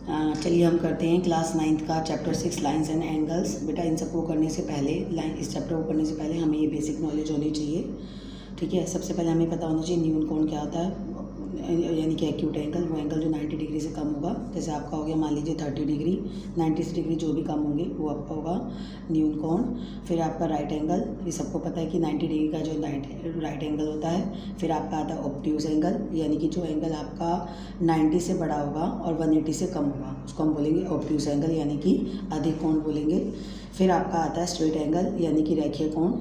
चलिए हम करते हैं क्लास 9th का चैप्टर 6 लाइंस एंड एंगल्स। बेटा इन सबको करने से पहले इस चैप्टर को करने से पहले हमें ये बेसिक नॉलेज होनी चाहिए। ठीक है, सबसे पहले हमें पता होना चाहिए न्यून कोण क्या होता है, यानी कि एक्यूट एंगल, वो एंगल जो 90 डिग्री से कम होगा। जैसे आपका हो गया मान लीजिए 30 डिग्री, 90 डिग्री जो भी कम होंगे वो आपका होगा न्यून कोण। फिर आपका राइट एंगल, ये सबको पता है कि 90 डिग्री का जो राइट एंगल होता है। फिर आपका आता है ऑब्ट्यूज एंगल, यानी कि जो एंगल आपका 90 से बड़ा होगा और 180 से कम होगा उसको हम बोलेंगे ऑब्ट्यूज एंगल, यानी कि अधिक कोण बोलेंगे। फिर आपका आता है स्ट्रेट एंगल, यानी कि रेखीय कोण।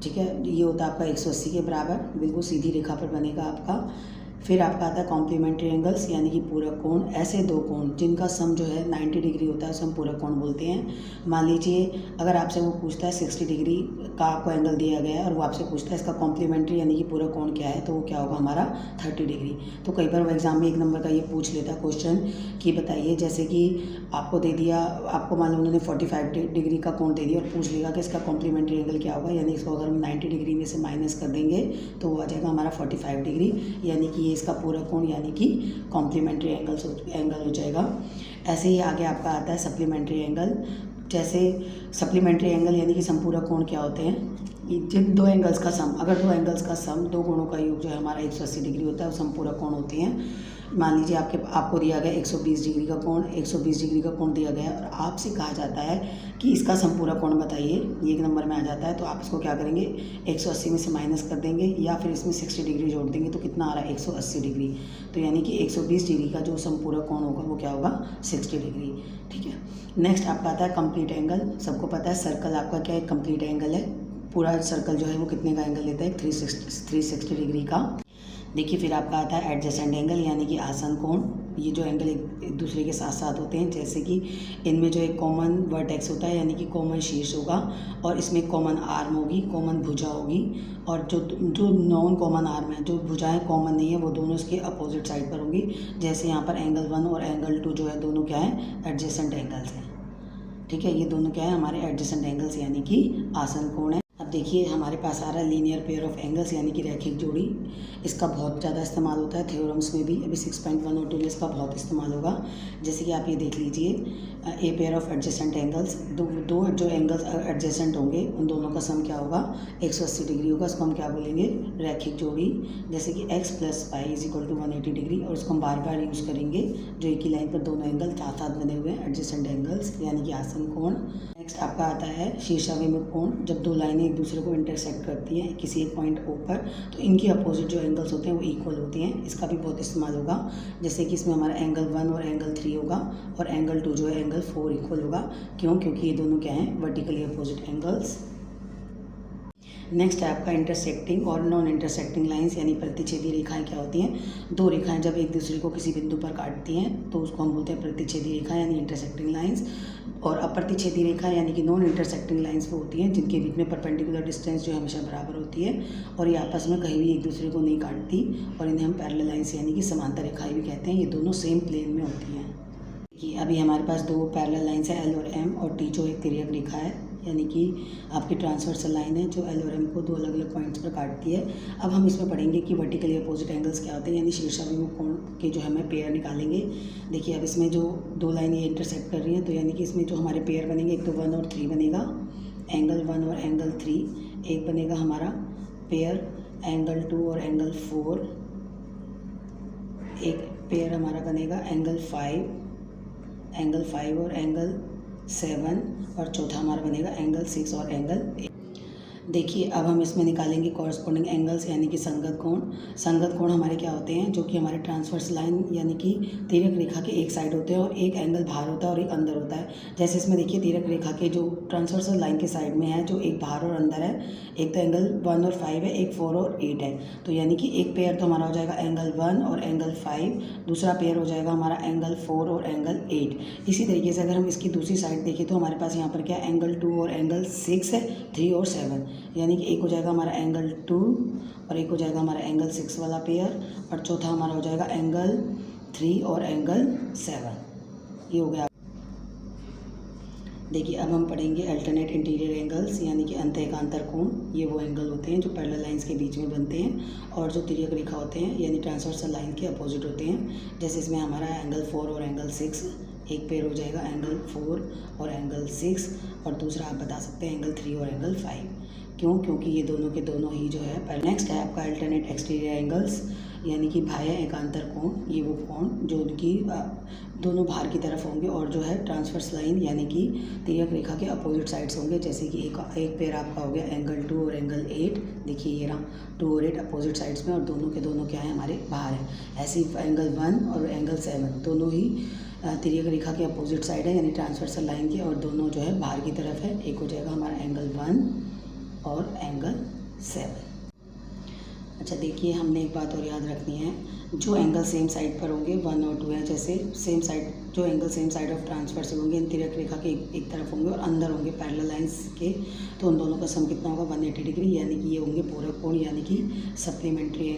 ठीक है, ये होता है आपका 180 के बराबर, बिल्कुल सीधी रेखा पर बनेगा आपका। फिर आपका आता है कॉम्प्लीमेंट्री एंगल्स, यानी कि पूरक कोण। ऐसे दो कोण जिनका सम जो है 90 डिग्री होता है उसे हम पूरक कोण बोलते हैं। मान लीजिए अगर आपसे वो पूछता है 60 डिग्री का आपको एंगल दिया गया है और वो आपसे पूछता है इसका कॉम्प्लीमेंट्री यानी कि पूरक कोण क्या है, तो वो क्या होगा हमारा 30 डिग्री। तो कई बार वो एग्जाम में 1 नंबर का ये पूछ लेता है क्वेश्चन कि बताइए, जैसे कि आपको दे दिया, आपको मान लो उन्होंने 45 डिग्री का कोण दे दिया और पूछ लेगा कि इसका कॉम्प्लीमेंट्री एंगल क्या होगा, यानी इसको अगर हम 90 डिग्री में से माइनस कर देंगे तो वो आ जाएगा हमारा 45 डिग्री, यानी कि ये इसका पूरक कोण यानी कि कॉम्प्लीमेंट्री एंगल हो जाएगा। ऐसे ही आगे आपका आता है सप्लीमेंट्री एंगल। जैसे सप्लीमेंट्री एंगल यानी कि संपूरक कोण क्या होते हैं, जिन दो एंगल्स का सम, अगर दो एंगल्स का सम, दो कोणों का योग जो है हमारा 180 डिग्री होता है वो संपूरक कोण होते हैं। मान लीजिए आपको दिया गया 120 डिग्री का कोण, 120 डिग्री का कोण दिया गया और आपसे कहा जाता है कि इसका संपूरक कोण बताइए, ये 1 नंबर में आ जाता है। तो आप इसको क्या करेंगे, 180 में से माइनस कर देंगे या फिर इसमें 60 डिग्री जोड़ देंगे तो कितना आ रहा है 180 डिग्री। तो यानी कि 120 डिग्री का जो संपूरक कोण होगा वो क्या होगा 60 डिग्री। ठीक है, नेक्स्ट आपका आता है कंप्लीट एंगल। सबको पता है सर्कल आपका क्या है, कंप्लीट एंगल है। पूरा सर्कल जो है वो कितने का एंगल लेता है, 360 डिग्री का। देखिए फिर आपका आता है एडजेसेंट एंगल, यानी कि आसन कोण। ये जो एंगल एक दूसरे के साथ साथ होते हैं, जैसे कि इनमें जो एक कॉमन वर्टेक्स होता है यानी कि कॉमन शीर्ष होगा और इसमें कॉमन आर्म होगी, कॉमन भुजा होगी। और जो नॉन कॉमन आर्म है, जो भुजाएं कॉमन नहीं है, वो दोनों इसके अपोजिट साइड पर होंगी। जैसे यहाँ पर एंगल 1 और एंगल 2 जो है दोनों क्या है, एडजेसेंट एंगल्स हैं। ठीक है, ये दोनों क्या है हमारे एडजेसेंट एंगल्स यानी कि आसन कोण है। अब देखिए हमारे पास आ रहा है लीनियर पेयर ऑफ एंगल्स, यानी कि रैखिक जोड़ी। इसका बहुत ज़्यादा इस्तेमाल होता है थ्योरम्स में भी। अभी 6.1 और 2 में इसका बहुत इस्तेमाल होगा। जैसे कि आप ये देख लीजिए, a pair of adjacent angles, दो जो एंगल्स एडजेसेंट होंगे उन दोनों का सम क्या होगा 180 डिग्री होगा। इसको हम क्या बोलेंगे, रैखिक जोड़ी। जैसे कि x + पाई = 180 डिग्री, और उसको हम बार बार यूज़ करेंगे जो एक ही लाइन पर दोनों एंगल साथ साथ बने हुए हैं, एडजेसेंट एंगल्स यानी कि आसन कोण। नेक्स्ट आपका आता है शीर्षाभिमुख कोण। जब दो लाइनें एक दूसरे को इंटरसेक्ट करती हैं किसी एक पॉइंट O पर, तो इनकी अपोजिट जो एंगल्स होते हैं वो इक्वल होते हैं। इसका भी बहुत इस्तेमाल होगा। जैसे कि इसमें हमारा एंगल 1 और एंगल 3 होगा और एंगल 2 जो है एंगल 4 इक्वल होगा। क्यों, क्योंकि ये दोनों क्या हैं, वर्टिकली अपोजिट एंगल्स। नेक्स्ट है आपका इंटरसेक्टिंग और नॉन इंटरसेक्टिंग लाइंस, यानी प्रतिच्छेदी रेखाएं क्या होती हैं। दो रेखाएं जब एक दूसरे को किसी बिंदु पर काटती हैं तो उसको हम बोलते हैं प्रतिच्छेदी रेखा यानी इंटरसेक्टिंग लाइंस। और अप्रतिच्छेदी रेखा यानी कि नॉन इंटरसेक्टिंग लाइंस वो होती हैं जिनके बीच में परपेंडिकुलर डिस्टेंस जो हमेशा बराबर होती है और ये आपस में कहीं भी एक दूसरे को नहीं काटती, और इन्हें हम पैरेलल लाइंस यानी कि समांतर रेखाएं भी कहते हैं। ये दोनों सेम प्लेन में होती हैं। कि अभी हमारे पास दो पैरेलल लाइंस है, L और M, और T जो एक तिर्यक रेखा है, यानी कि आपकी ट्रांसवर्सल लाइन है जो L और M को दो अलग अलग पॉइंट्स पर काटती है। अब हम इसमें पढ़ेंगे कि वर्टिकली अपोजिट एंगल्स क्या होते हैं, यानी शीर्षाभिमुख कोण के जो हमें पेयर निकालेंगे। देखिए अब इसमें जो दो लाइनें इंटरसेक्ट कर रही हैं, तो यानी कि इसमें जो हमारे पेयर बनेंगे, एक तो 1 और 3 बनेगा, एंगल 1 और एंगल 3। एक बनेगा हमारा पेयर एंगल 2 और एंगल 4। एक पेयर हमारा बनेगा एंगल 5 और एंगल 7, और चौथा हमारा बनेगा एंगल 6 और एंगल 8। देखिए अब हम इसमें निकालेंगे कॉरस्पॉन्डिंग एंगल्स यानी कि संगत कोण। संगत कोण हमारे क्या होते हैं, जो कि हमारे ट्रांसवर्स लाइन यानी कि तिर्यक रेखा के एक साइड होते हैं और एक एंगल बाहर होता है और एक अंदर होता है। जैसे इसमें देखिए तिर्यक रेखा के जो ट्रांसवर्सल लाइन के साइड में है, जो एक बाहर और अंदर है, एक तो एंगल 1 और 5 है, एक 4 और 8 है। तो यानी कि एक पेयर तो हमारा हो जाएगा एंगल 1 और एंगल 5, दूसरा पेयर हो जाएगा हमारा एंगल 4 और एंगल 8। इसी तरीके से अगर हम इसकी दूसरी साइड देखें तो हमारे पास यहाँ पर क्या एंगल 2 और एंगल 6 है, 3 और 7, यानी कि एक हो जाएगा हमारा एंगल 2 और एक हो जाएगा हमारा एंगल 6 वाला पेयर, और चौथा हमारा हो जाएगा एंगल 3 और एंगल 7। ये हो गया। देखिए अब हम पढ़ेंगे अल्टरनेट इंटीरियर एंगल्स, यानी कि अंत एकांतर कोण। ये वो एंगल होते हैं जो पैरेलल लाइंस के बीच में बनते हैं और जो तिर्यक रेखा होते हैं यानी ट्रांसवर्सल लाइन के अपोजिट होते हैं। जैसे इसमें हमारा एंगल 4 और एंगल 6, एक पेयर हो जाएगा एंगल 4 और एंगल 6, और दूसरा आप बता सकते हैं एंगल 3 और एंगल 5। क्यों? क्योंकि ये दोनों के दोनों ही जो है। नेक्स्ट है आपका अल्टरनेट एक्सटीरियर एंगल्स, यानी कि बाह्य एकांतर कोण। ये वो कोण जो उनकी दोनों बाहर की तरफ होंगे और जो है ट्रांसवर्स लाइन यानी कि तिर्यक रेखा के अपोजिट साइड्स होंगे। जैसे कि एक पेयर आपका हो गया एंगल 2 और एंगल 8। देखिए ये रहा 2 और 8 अपोजिट साइड्स में, और दोनों के दोनों क्या है हमारे बाहर है। ऐसे ही एंगल 1 और एंगल 7 दोनों ही तिर्यक रेखा के अपोजिट साइड है यानी ट्रांसवर्सल लाइन के, और दोनों जो है बाहर की तरफ है। एक हो जाएगा हमारा एंगल 1 और एंगल 7। अच्छा देखिए, हमने एक बात और याद रखनी है, जो एंगल सेम साइड पर होंगे 1 और 2 हैं, जैसे सेम साइड जो angle same side of transfer से होंगे, इन तिर्यक रेखा के एक तरफ होंगे और अंदर होंगे पैरेलल लाइंस के, तो उन दोनों का सम कितना होगा 180 डिग्री, यानी कि ये होंगे पूरक कोण यानी कि सप्लीमेंट्री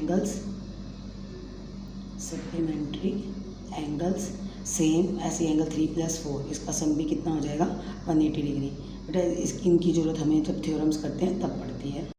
एंगल्स सेम। ऐसे एंगल 3 + 4 इसका सम भी कितना हो जाएगा 180 डिग्री। बेटा इनकी ज़रूरत हमें जब थ्योरम्स करते हैं तब पड़ती है।